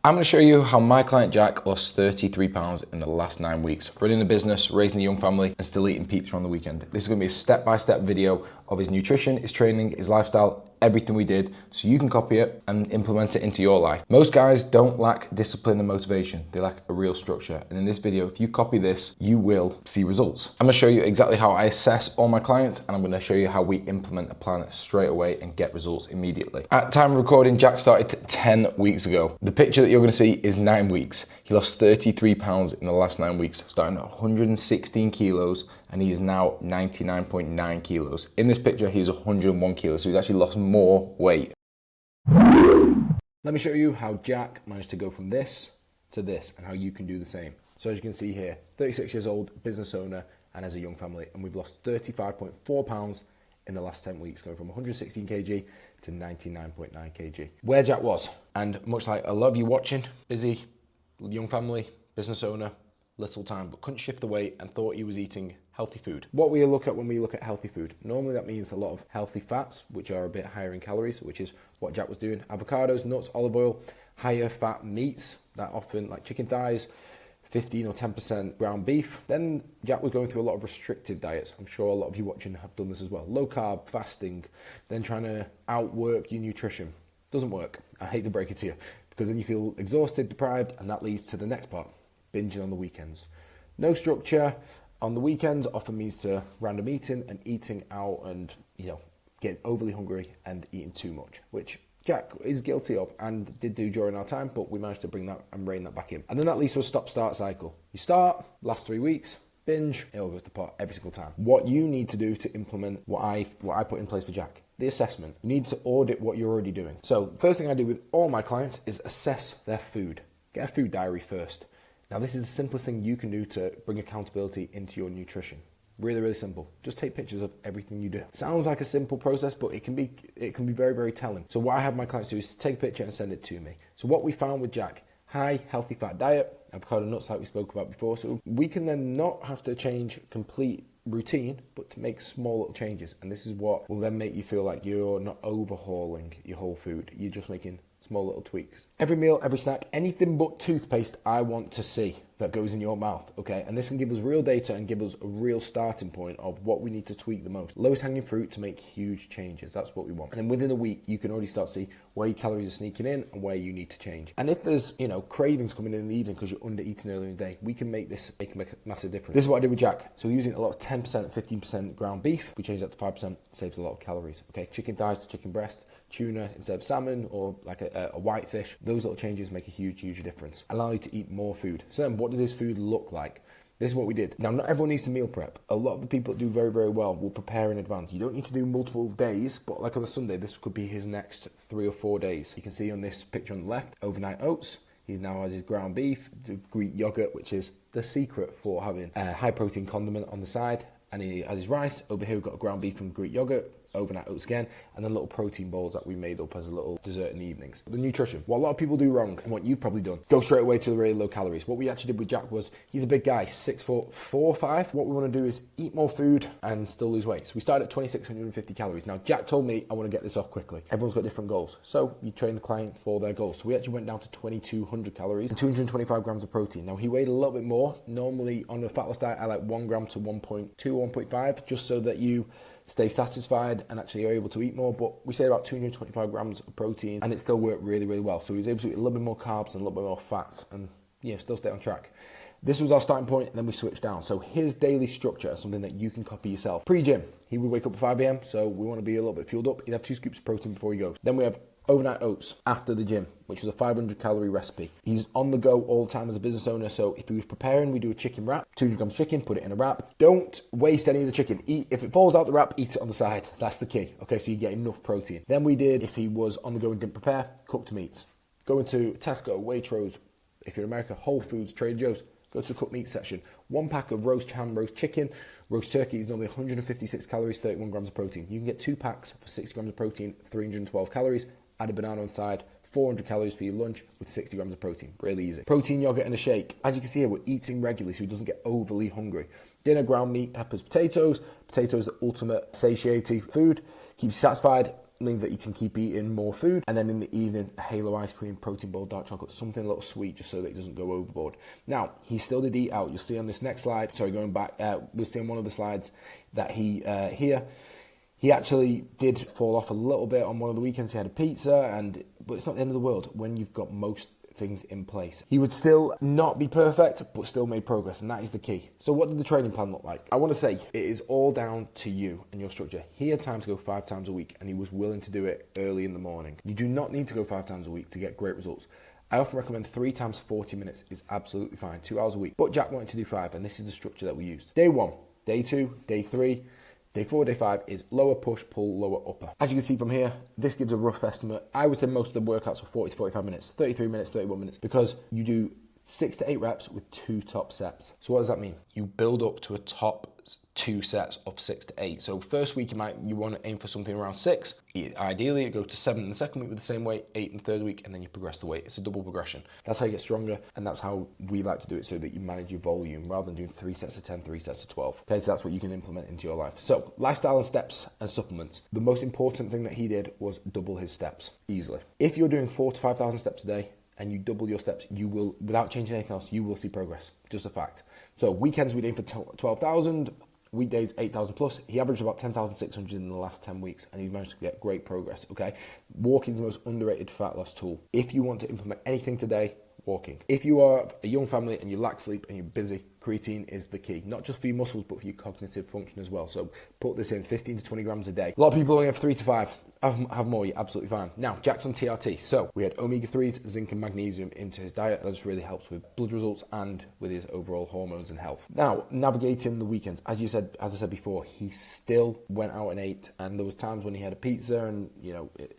I'm going to show you how my client Jack lost 33 pounds in the last 9 weeks, running a business, raising a young family, and still eating pizza on the weekend. This is going to be a step-by-step video of his nutrition, his training, his lifestyle, everything we did, so you can copy it and implement it into your life. Most guys don't lack discipline and motivation. They lack a real structure. And in this video, if you copy this, you will see results. I'm going to show you exactly how I assess all my clients, and I'm going to show you how we implement a plan straight away and get results immediately. At time of recording, Jack started 10 weeks ago. The picture that you're going to see is 9 weeks. He lost 33 pounds in the last 9 weeks, starting at 116 kilos, and he is now 99.9 kilos. In this picture, he's 101 kilos, so he's actually lost more weight. Let me show you how Jack managed to go from this to this and how you can do the same. So as you can see here, 36 years old, business owner, and has a young family, and we've lost 35.4 pounds in the last 10 weeks, going from 116 kg to 99.9 kg. Where Jack was, and much like a lot of you watching, busy, young family, business owner, little time, but couldn't shift the weight and thought he was eating healthy food. What we look at when we look at healthy food, normally that means a lot of healthy fats, which are a bit higher in calories, which is what Jack was doing. Avocados, nuts, olive oil, higher fat meats, that often like chicken thighs, 15 or 10% ground beef. Then Jack was going through a lot of restrictive diets. I'm sure a lot of you watching have done this as well. Low carb, fasting, then trying to outwork your nutrition. Doesn't work. I hate to break it to you, because then you feel exhausted, deprived, and that leads to the next part, binging on the weekends. No structure on the weekends often means to random eating and eating out and, getting overly hungry and eating too much, which Jack is guilty of and did do during our time, but we managed to bring that and rein that back in. And then that leads to a stop-start cycle. You start, last 3 weeks, binge, it all goes to pot every single time. What you need to do to implement what I put in place for Jack, the assessment. You need to audit what you're already doing. So first thing I do with all my clients is assess their food. Get a food diary first. Now this is the simplest thing you can do to bring accountability into your nutrition. Really, really simple. Just take pictures of everything you do. Sounds like a simple process, but it can be very, very telling. So what I have my clients do is take a picture and send it to me. So what we found with Jack, high healthy fat diet, avocado nuts like we spoke about before. So we can then not have to change complete routine, but to make small little changes. And this is what will then make you feel like you're not overhauling your whole food. You're just making small little tweaks. Every meal, every snack, anything but toothpaste I want to see that goes in your mouth, okay? And this can give us real data and give us a real starting point of what we need to tweak the most. Lowest hanging fruit to make huge changes. That's what we want. And then within a week, you can already start to see where your calories are sneaking in and where you need to change. And if there's, cravings coming in the evening because you're under eating earlier in the day, we can make this make a massive difference. This is what I did with Jack. So we're using a lot of 10%, 15% ground beef. We change that to 5%, saves a lot of calories, okay? Chicken thighs to chicken breast, tuna instead of salmon, or like a white fish. Those little changes make a huge, huge difference. Allow you to eat more food. So then what does this food look like? This is what we did. Now, not everyone needs to meal prep. A lot of the people that do very, very well will prepare in advance. You don't need to do multiple days, but like on a Sunday, this could be his next 3 or 4 days. You can see on this picture on the left, overnight oats. He now has his ground beef, the Greek yogurt, which is the secret for having a high protein condiment on the side. And he has his rice. Over here, we've got ground beef and Greek yogurt, overnight oats again, and then little protein bowls that we made up as a little dessert in the evenings. The nutrition. What a lot of people do wrong, and what you've probably done, go straight away to the really low calories. What we actually did with Jack was, he's a big guy, 6'4", 5. What we want to do is eat more food and still lose weight. So we started at 2,650 calories. Now, Jack told me, I want to get this off quickly. Everyone's got different goals. So you train the client for their goals. So we actually went down to 2,200 calories and 225 grams of protein. Now, he weighed a little bit more. Normally, on a fat loss diet, I like 1 gram to 1.2, 1.5, just so that you stay satisfied and actually are able to eat more. But we say about 225 grams of protein, and it still worked really, really well. So he was able to eat a little bit more carbs and a little bit more fats, and still stay on track. This was our starting point, and then we switched down. So his daily structure is something that you can copy yourself. Pre-gym, he would wake up at 5 a.m, so we want to be a little bit fueled up. He'd have 2 scoops of protein before he goes. Then we have overnight oats after the gym, which was a 500 calorie recipe. He's on the go all the time as a business owner. So if he was preparing, we do a chicken wrap, 200 grams of chicken, put it in a wrap. Don't waste any of the chicken. If it falls out the wrap, eat it on the side. That's the key. Okay, so you get enough protein. Then we did, if he was on the go and didn't prepare, cooked meats. Go into Tesco, Waitrose, if you're in America, Whole Foods, Trader Joe's, go to the cooked meat section. 1 pack of roast ham, roast chicken, roast turkey is normally 156 calories, 31 grams of protein. You can get 2 packs for 60 grams of protein, 312 calories. Add a banana on side, 400 calories for your lunch with 60 grams of protein. Really easy. Protein yogurt and a shake. As you can see here, we're eating regularly so he doesn't get overly hungry. Dinner, ground meat, peppers, potatoes. Potatoes, the ultimate satiety food. Keeps you satisfied. means that you can keep eating more food. And then in the evening, a Halo ice cream, protein bowl, dark chocolate, something a little sweet just so that it doesn't go overboard. Now, he still did eat out. You'll see on this next slide, sorry, going back, we'll see on one of the slides that he actually did fall off a little bit on one of the weekends. He had a pizza, but it's not the end of the world when you've got most things in place. He would still not be perfect, but still made progress, and that is the key. So what did the training plan look like? I want to say it is all down to you and your structure. He had time to go 5 times a week, and he was willing to do it early in the morning. You do not need to go 5 times a week to get great results. I often recommend 3 times 40 minutes is absolutely fine, 2 hours a week. But Jack wanted to do 5, and this is the structure that we used. Day 1, day 2, day 3, day 4, day 5 is lower push, pull, lower upper. As you can see from here, this gives a rough estimate. I would say most of the workouts are 40 to 45 minutes, 33 minutes, 31 minutes, because you do 6 to 8 reps with 2 top sets. So what does that mean? You build up to a top 2 sets of 6 to 8. So first week you want to aim for something around 6. Ideally, you go to 7 in the second week with the same weight, 8 in the third week, and then you progress the weight. It's a double progression. That's how you get stronger, and that's how we like to do it, so that you manage your volume rather than doing 3 sets of 10, 3 sets of 12. Okay, so that's what you can implement into your life. So lifestyle and steps and supplements. The most important thing that he did was double his steps easily. If you're doing 4,000 to 5,000 steps a day, and you double your steps, you will, without changing anything else, you will see progress. Just a fact. So weekends we'd aim for 12,000, weekdays 8,000 plus. He averaged about 10,600 in the last 10 weeks, and he managed to get great progress, okay? Walking is the most underrated fat loss tool. If you want to implement anything today, walking. If you are a young family and you lack sleep and you're busy, creatine is the key, not just for your muscles, but for your cognitive function as well. So put this in 15 to 20 grams a day. A lot of people only have 3 to 5. Have more, you're absolutely fine. Now, Jack's on TRT. So we had omega-3s, zinc and magnesium into his diet. That just really helps with blood results and with his overall hormones and health. Now, navigating the weekends. As I said before, he still went out and ate. And there was times when he had a pizza and,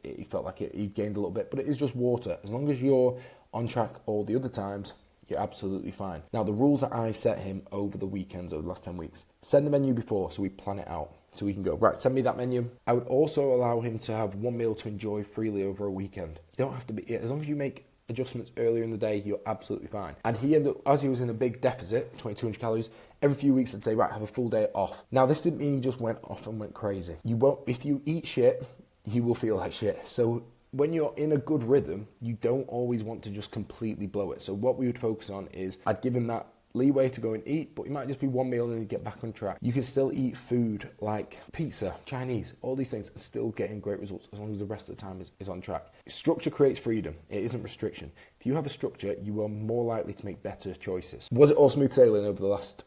he felt like he gained a little bit. But it is just water. As long as you're on track all the other times, you're absolutely fine. Now, the rules that I set him over the weekends, over the last 10 weeks. Send the menu before so we plan it out. So we can go, right, send me that menu. I would also allow him to have one meal to enjoy freely over a weekend. You don't have to be, as long as you make adjustments earlier in the day, you're absolutely fine. And he ended up, as he was in a big deficit, 2,200 calories, every few weeks I'd say, right, have a full day off. Now, this didn't mean he just went off and went crazy. You won't, if you eat shit, you will feel like shit. So when you're in a good rhythm, you don't always want to just completely blow it. So what we would focus on is, I'd give him that leeway to go and eat, but it might just be one meal and then you get back on track. You can still eat food like pizza, Chinese, all these things, and still getting great results as long as the rest of the time is on track. Structure creates freedom. It isn't restriction. If you have a structure, you are more likely to make better choices. Was it all smooth sailing over the last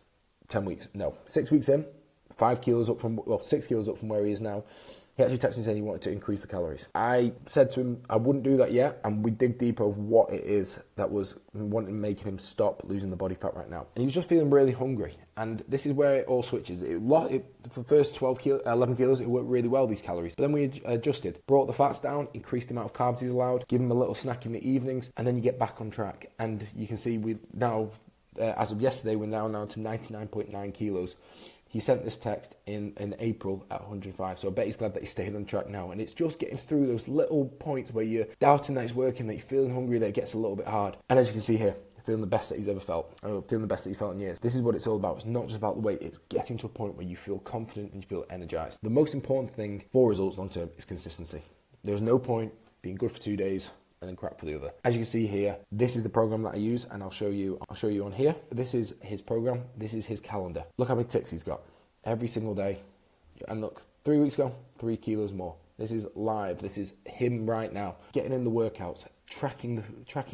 10 weeks? No. 6 weeks in, 6 kilos up from where he is now. He actually texted me saying he wanted to increase the calories. I said to him I wouldn't do that yet, and we dig deeper of what it is that was wanting making him stop losing the body fat right now. And he was just feeling really hungry, and this is where it all switches. For the first 11 kilos, it worked really well, these calories. But then we adjusted, brought the fats down, increased the amount of carbs he's allowed, give him a little snack in the evenings, and then you get back on track. And you can see we now, as of yesterday, we're now to 99.9 kilos. He sent this text in April at 105, so I bet he's glad that he stayed on track now. And it's just getting through those little points where you're doubting that it's working, that you're feeling hungry, that it gets a little bit hard. And as you can see here, feeling the best that he's ever felt, feeling the best that he's felt in years. This is what it's all about. It's not just about the weight, it's getting to a point where you feel confident and you feel energized. The most important thing for results long term is consistency. There's no point being good for 2 days and then crap for the other. As you can see here, this is the program that I use, and I'll show you on here. This is his program, this is his calendar. Look how many ticks he's got every single day. And look, 3 weeks ago, 3 kilos more. This is live, this is him right now, getting in the workouts, tracking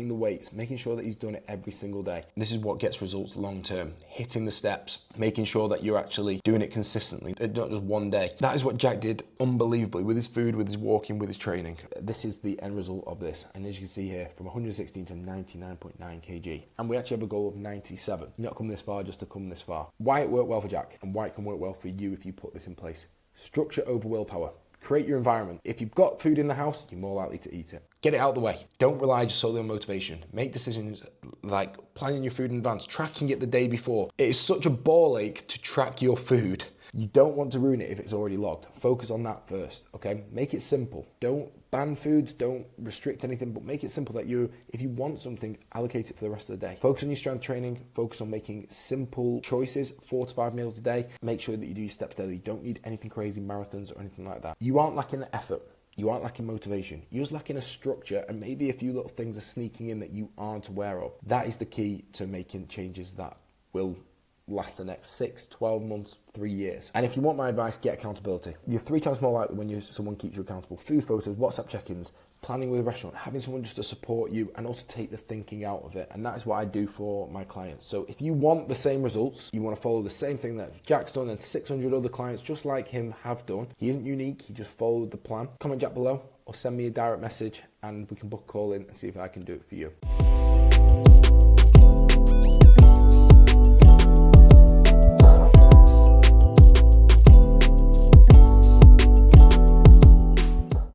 the weights, making sure that he's doing it every single day. This is what gets results long term, hitting the steps, making sure that you're actually doing it consistently, not just one day. That is what Jack did unbelievably with his food, with his walking, with his training. This is the end result of this. And as you can see here, from 116 to 99.9 kg. And we actually have a goal of 97. Not come this far just to come this far. Why it worked well for Jack and why it can work well for you if you put this in place. Structure over willpower. Create your environment. If you've got food in the house, you're more likely to eat it. Get it out of the way. Don't rely just solely on motivation. Make decisions like planning your food in advance, tracking it the day before. It is such a ball ache to track your food. You don't want to ruin it if it's already logged. Focus on that first, okay? Make it simple. Don't ban foods, don't restrict anything, but make it simple that if you want something, allocate it for the rest of the day. Focus on your strength training, focus on making simple choices, 4 to 5 meals a day. Make sure that you do your steps daily. You don't need anything crazy, marathons or anything like that. You aren't lacking the effort. You aren't lacking motivation. You're just lacking a structure, and maybe a few little things are sneaking in that you aren't aware of. That is the key to making changes that will last the next 6, 12 months, 3 years. And if you want my advice, get accountability. You're 3 times more likely when someone keeps you accountable. Food photos, WhatsApp check-ins, planning with a restaurant, having someone just to support you and also take the thinking out of it. And that is what I do for my clients. So if you want the same results, you want to follow the same thing that Jack's done and 600 other clients just like him have done. He isn't unique, he just followed the plan. Comment Jack below or send me a direct message and we can book a call in and see if I can do it for you.